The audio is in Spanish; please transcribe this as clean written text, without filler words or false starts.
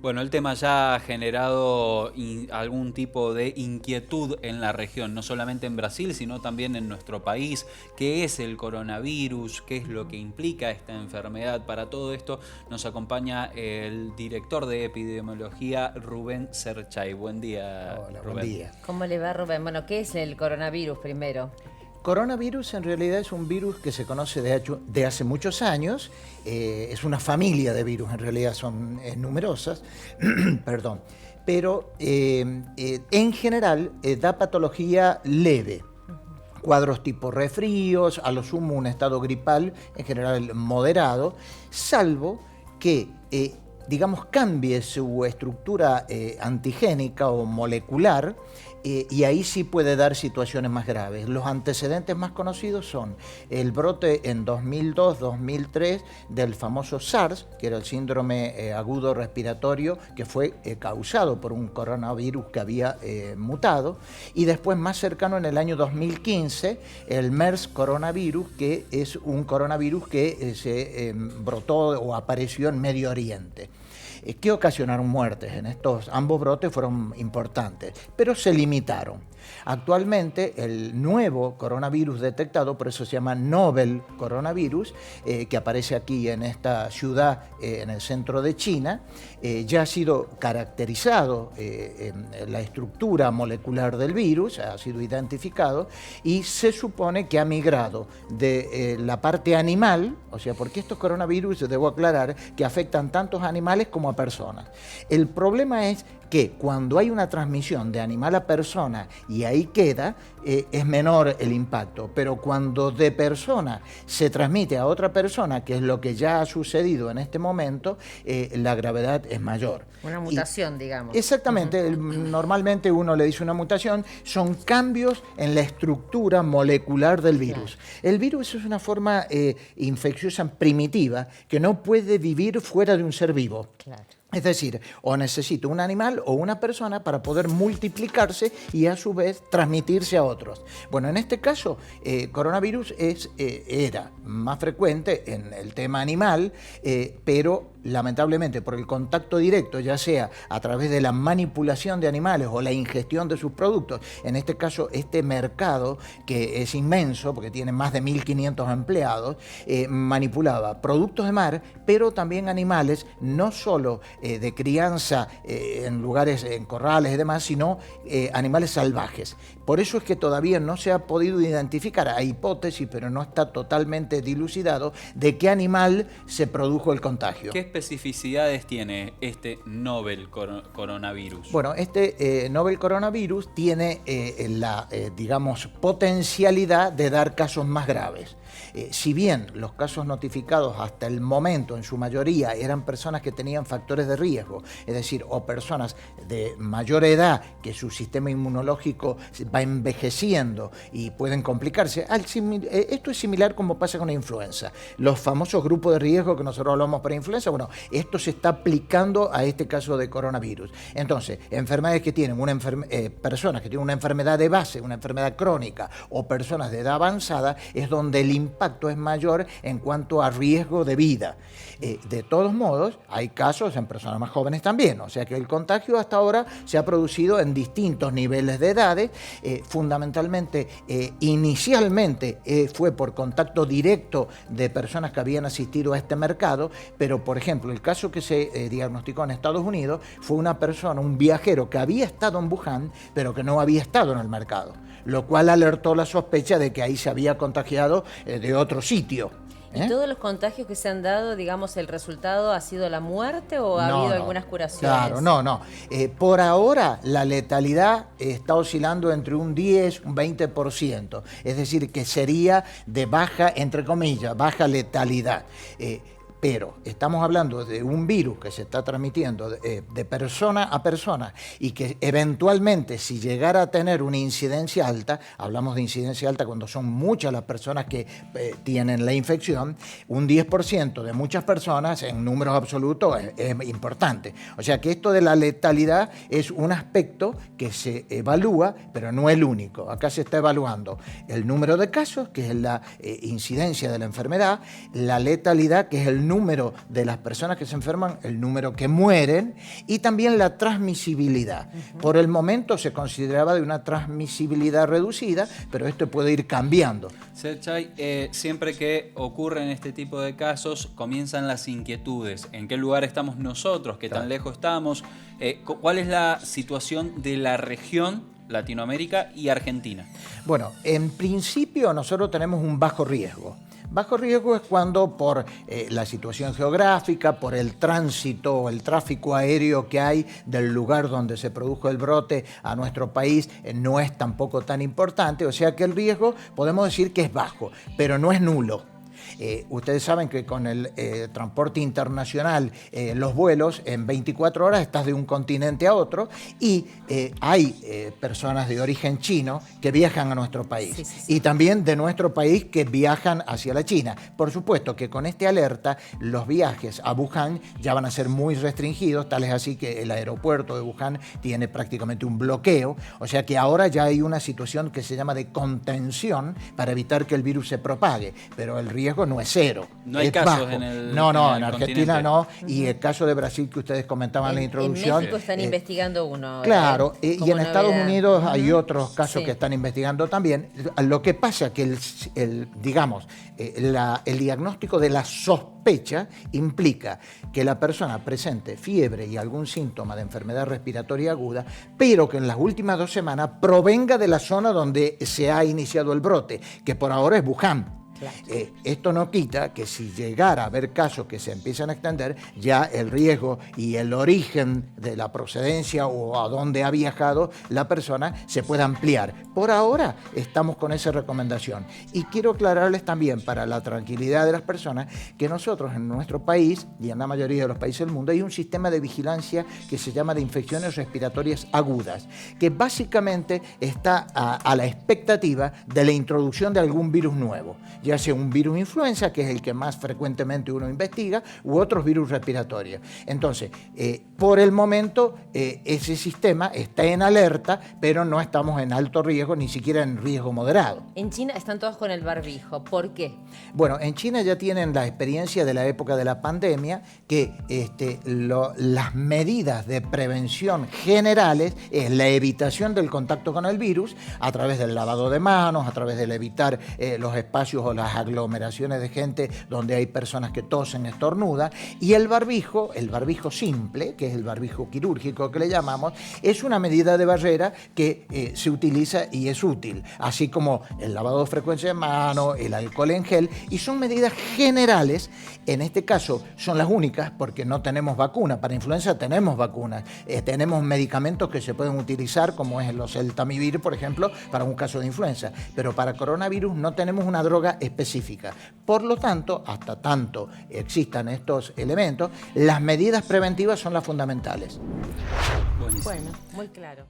Bueno, el tema ya ha generado algún tipo de inquietud en la región, no solamente en Brasil, sino también en nuestro país. ¿Qué es el coronavirus? ¿Qué es lo que implica esta enfermedad? Para todo esto nos acompaña el director de epidemiología, Rubén Cerchay. Buen día, Hola, buen Rubén. día. ¿Cómo le va, Rubén? Bueno, ¿qué es el coronavirus primero? Coronavirus en realidad es un virus que se conoce de hace muchos años. Es una familia de virus, en realidad son numerosas, perdón. Pero en general da patología leve. Cuadros tipo resfríos, a lo sumo un estado gripal, en general moderado, salvo que digamos, cambie su estructura antigénica o molecular, y ahí sí puede dar situaciones más graves. Los antecedentes más conocidos son el brote en 2002-2003 del famoso SARS, que era el síndrome agudo respiratorio, que fue causado por un coronavirus que había mutado, y después más cercano en el año 2015, el MERS coronavirus, que es un coronavirus que se brotó o apareció en Medio Oriente. ¿Qué ocasionaron muertes? En ambos brotes fueron importantes, pero se limitaron. Actualmente el nuevo coronavirus detectado, por eso se llama novel coronavirus, que aparece aquí en esta ciudad en el centro de China, ya ha sido caracterizado en la estructura molecular del virus, ha sido identificado y se supone que ha migrado de la parte animal, o sea, porque estos coronavirus, debo aclarar, que afectan tantos animales como a personas. El problema es que cuando hay una transmisión de animal a persona y ahí queda, es menor el impacto, pero cuando de persona se transmite a otra persona, que es lo que ya ha sucedido en este momento, la gravedad es mayor. Una mutación, digamos. Exactamente, normalmente uno le dice una mutación, son cambios en la estructura molecular del virus. Claro. El virus es una forma infecciosa primitiva que no puede vivir fuera de un ser vivo. Claro. Es decir, o necesita un animal o una persona para poder multiplicarse y a su vez transmitirse a otros. Bueno, en este caso, coronavirus era más frecuente en el tema animal, pero lamentablemente por el contacto directo, ya sea a través de la manipulación de animales o la ingestión de sus productos, en este caso este mercado que es inmenso porque tiene más de 1.500 empleados, manipulaba productos de mar, pero también animales, no solo de crianza en lugares, en corrales y demás, sino animales salvajes. Por eso es que todavía no se ha podido identificar, hay hipótesis, pero no está totalmente dilucidado de qué animal se produjo el contagio. ¿Qué especificidades tiene este novel coronavirus? Bueno, este novel coronavirus tiene digamos, potencialidad de dar casos más graves. Si bien los casos notificados hasta el momento, en su mayoría, eran personas que tenían factores de riesgo, es decir, o personas de mayor edad que su sistema inmunológico va envejeciendo y pueden complicarse, esto es similar como pasa con la influenza. Los famosos grupos de riesgo que nosotros hablamos para influenza, bueno, esto se está aplicando a este caso de coronavirus. Entonces, enfermedades que tienen personas que tienen una enfermedad de base, una enfermedad crónica, o personas de edad avanzada, es donde el impacto es mayor en cuanto a riesgo de vida. De todos modos, hay casos en personas más jóvenes también, o sea que el contagio hasta ahora se ha producido en distintos niveles de edades, fundamentalmente, inicialmente fue por contacto directo de personas que habían asistido a este mercado, pero por ejemplo, el caso que se diagnosticó en Estados Unidos fue una persona, un viajero que había estado en Wuhan, pero que no había estado en el mercado, lo cual alertó la sospecha de que ahí se había contagiado de otro sitio. ¿Y todos los contagios que se han dado, digamos, el resultado ha sido la muerte o ha habido algunas curaciones? Claro, no. Por ahora la letalidad está oscilando entre un 10, un 20%. Es decir, que sería de baja, entre comillas, baja letalidad. Pero estamos hablando de un virus que se está transmitiendo de persona a persona y que eventualmente, si llegara a tener una incidencia alta, hablamos de incidencia alta cuando son muchas las personas que tienen la infección, un 10% de muchas personas en números absolutos es importante. O sea que esto de la letalidad es un aspecto que se evalúa, pero no el único. Acá se está evaluando el número de casos, que es la incidencia de la enfermedad, la letalidad, que es el número de las personas que se enferman, el número que mueren y también la transmisibilidad. Por el momento se consideraba de una transmisibilidad reducida, pero esto puede ir cambiando. Serchay, siempre que ocurren este tipo de casos, comienzan las inquietudes. ¿En qué lugar estamos nosotros? ¿Qué tan lejos estamos? ¿Cuál es la situación de la región Latinoamérica y Argentina? Bueno, en principio nosotros tenemos un bajo riesgo. Bajo riesgo es cuando por la situación geográfica, por el tránsito, el tráfico aéreo que hay del lugar donde se produjo el brote a nuestro país, no es tampoco tan importante, o sea que el riesgo podemos decir que es bajo, pero no es nulo. Ustedes saben que con el transporte internacional, los vuelos, en 24 horas estás de un continente a otro y hay personas de origen chino que viajan a nuestro país. Sí, sí, sí. Y también de nuestro país que viajan hacia la China. Por supuesto que con este alerta los viajes a Wuhan ya van a ser muy restringidos, tal es así que el aeropuerto de Wuhan tiene prácticamente un bloqueo. O sea que ahora ya hay una situación que se llama de contención para evitar que el virus se propague. Pero el riesgo no es cero. No hay casos bajo. En Argentina no. Y el caso de Brasil que ustedes comentaban en la introducción. En México están investigando uno. Claro, y en novedad. Estados Unidos hay otros casos que están investigando también. Lo que pasa es que el diagnóstico de la sospecha implica que la persona presente fiebre y algún síntoma de enfermedad respiratoria aguda, pero que en las últimas 2 semanas provenga de la zona donde se ha iniciado el brote, que por ahora es Wuhan. Claro. Esto no quita que si llegara a haber casos que se empiezan a extender, ya el riesgo y el origen de la procedencia o a dónde ha viajado la persona se pueda ampliar. Por ahora estamos con esa recomendación. Y quiero aclararles también, para la tranquilidad de las personas, que nosotros en nuestro país y en la mayoría de los países del mundo hay un sistema de vigilancia que se llama de infecciones respiratorias agudas, que básicamente está a la expectativa de la introducción de algún virus nuevo, ya sea un virus influenza, que es el que más frecuentemente uno investiga, u otros virus respiratorios. Entonces, por el momento, ese sistema está en alerta, pero no estamos en alto riesgo, ni siquiera en riesgo moderado. En China están todos con el barbijo. ¿Por qué? Bueno, en China ya tienen la experiencia de la época de la pandemia, que las medidas de prevención generales es la evitación del contacto con el virus a través del lavado de manos, a través del evitar los espacios o las aglomeraciones de gente donde hay personas que tosen, estornudan, y el barbijo simple, que es el barbijo quirúrgico que le llamamos, es una medida de barrera que se utiliza y es útil, así como el lavado de frecuencia de mano, el alcohol en gel, y son medidas generales. En este caso son las únicas porque no tenemos vacuna. Para influenza tenemos vacunas, tenemos medicamentos que se pueden utilizar, como es los el Tamivir, por ejemplo, para un caso de influenza, pero para coronavirus no tenemos una droga específica. Por lo tanto, hasta tanto existan estos elementos, las medidas preventivas son las fundamentales. Bueno, muy claro.